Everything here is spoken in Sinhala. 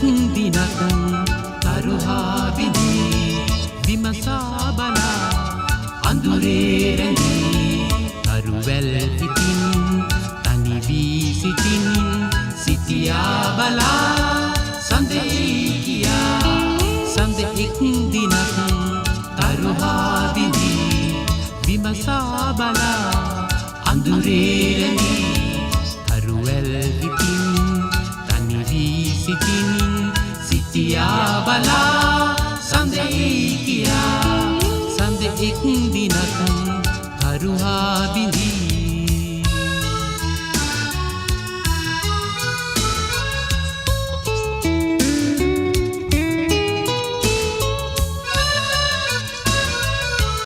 දිනක තරුහා බිඳී විමසා බලා අඳුරේ රැඳී තරුවැල් පිටින් තනි වී සිටියා බලා සඳෙයි කියා සඳ එක් දිනක තරුහා බිඳී විමසා බලා අඳුරේ රැඳී තරුවැල් පිටින් තනි වී සිටියා බලා සඳෙයි කියා සඳ එක් දිනක තරුහා බිඳී